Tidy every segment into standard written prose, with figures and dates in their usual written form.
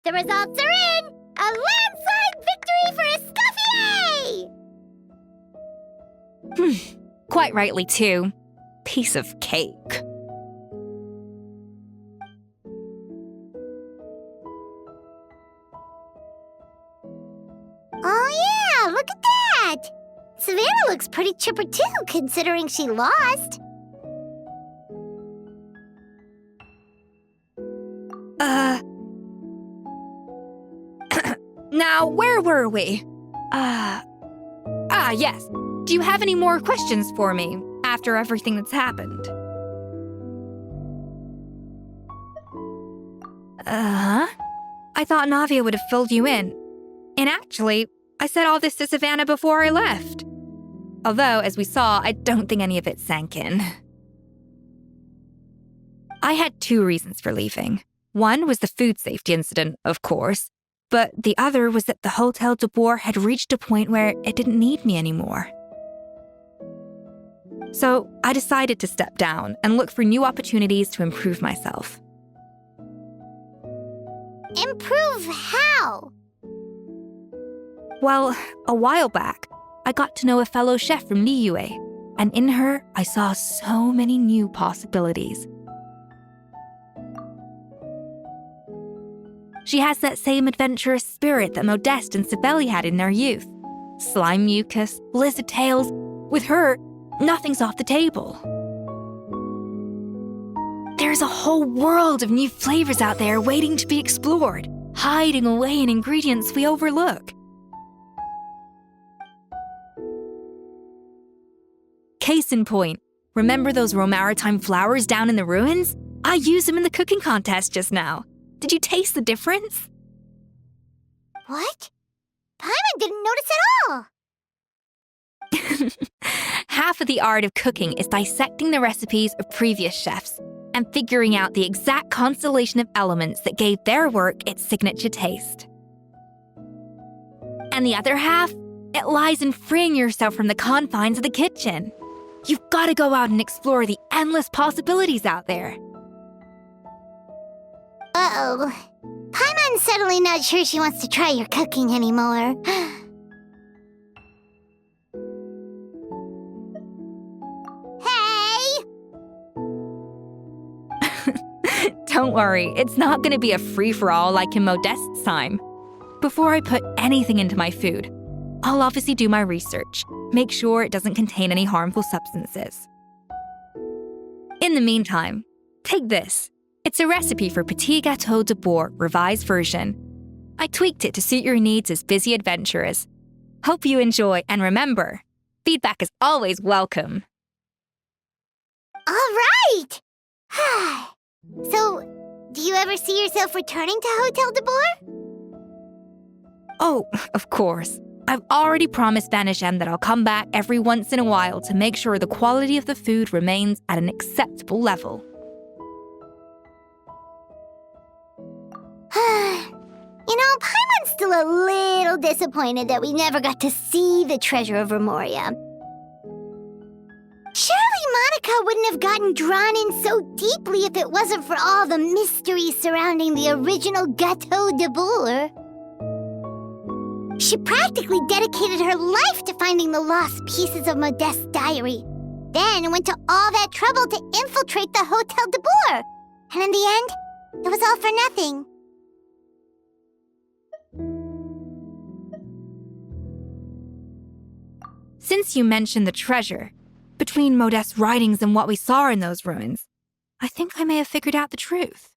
The results are in! A landslide victory for Escoffier! Quite rightly, too. Piece of cake. Oh yeah, look at that! Savannah looks pretty chipper too, considering she lost. Now, where were we? Yes. Do you have any more questions for me after everything that's happened? I thought Navia would have filled you in. And actually, I said all this to Savannah before I left. Although, as we saw, I don't think any of it sank in. I had 2 reasons for leaving. One was the food safety incident, of course, but the other was that the Hotel de Boer had reached a point where it didn't need me anymore. So I decided to step down and look for new opportunities to improve myself. Improve how? Well, a while back, I got to know a fellow chef from Liyue, and in her, I saw so many new possibilities. She has that same adventurous spirit that Modeste and Sibeli had in their youth. Slime mucus, lizard tails. With her, nothing's off the table. There's a whole world of new flavors out there waiting to be explored, hiding away in ingredients we overlook. Case in point, remember those Romaritime flowers down in the ruins? I used them in the cooking contest just now. Did you taste the difference? What? Paimon didn't notice at all! Half of the art of cooking is dissecting the recipes of previous chefs and figuring out the exact constellation of elements that gave their work its signature taste. And the other half, it lies in freeing yourself from the confines of the kitchen. You've got to go out and explore the endless possibilities out there. Uh-oh. Paimon's suddenly not sure she wants to try your cooking anymore. Hey! Don't worry, it's not going to be a free-for-all like in Modeste's time. Before I put anything into my food, I'll obviously do my research, make sure it doesn't contain any harmful substances. In the meantime, take this. It's a recipe for Petit Gâteau de Boer revised version. I tweaked it to suit your needs as busy adventurers. Hope you enjoy, and remember, feedback is always welcome. All right! So, do you ever see yourself returning to Hotel de Boer? Oh, of course. I've already promised Vanishem that I'll come back every once in a while to make sure the quality of the food remains at an acceptable level. You know, Paimon's still a little disappointed that we never got to see the treasure of Remuria. Surely Monica wouldn't have gotten drawn in so deeply if it wasn't for all the mystery surrounding the original Gâteau de Boer. She practically dedicated her life to finding the lost pieces of Modeste's diary, then went to all that trouble to infiltrate the Hotel de Boer. And in the end, it was all for nothing. Since you mentioned the treasure, between Modeste's writings and what we saw in those ruins, I think I may have figured out the truth.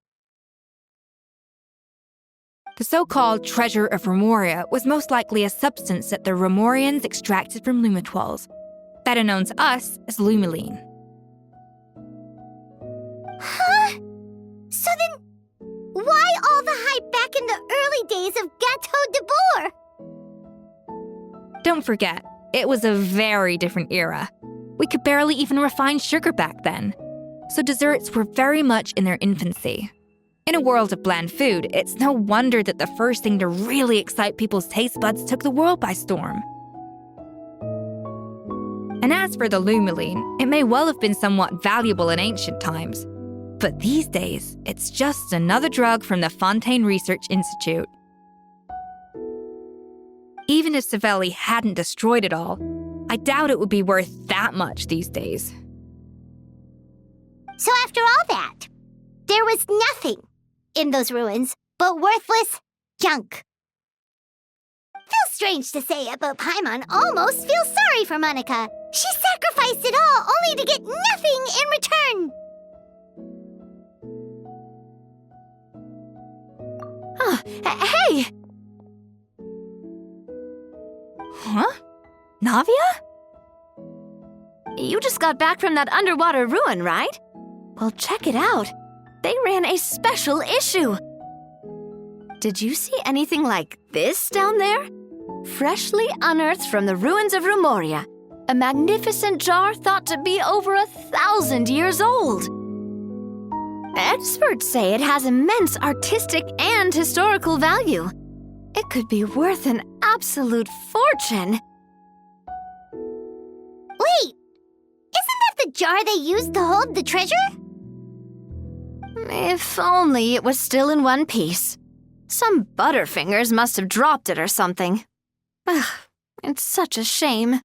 The so-called treasure of Remuria was most likely a substance that the Remurians extracted from lumitoids, better known to us as lumiline. Huh? So then, why all the hype back in the early days of Gâteau de Boer? Don't forget, it was a very different era. We could barely even refine sugar back then, so desserts were very much in their infancy. In a world of bland food, it's no wonder that the first thing to really excite people's taste buds took the world by storm. And as for the lumiline, it may well have been somewhat valuable in ancient times. But these days, it's just another drug from the Fontaine Research Institute. Even if Savelli hadn't destroyed it all, I doubt it would be worth that much these days. So after all that, there was nothing in those ruins but worthless junk. Feels strange to say it, but Paimon almost feels sorry for Monica. She sacrificed it all only to get nothing in return. Hey! Huh? Navia? You just got back from that underwater ruin, right? Well, check it out. They ran a special issue. Did you see anything like this down there? Freshly unearthed from the ruins of Remuria, a magnificent jar thought to be over 1,000 years old. Experts say it has immense artistic and historical value. It could be worth an absolute fortune. Wait, isn't that the jar they used to hold the treasure? If only it was still in one piece. Some butterfingers must have dropped it or something. Ugh, it's such a shame.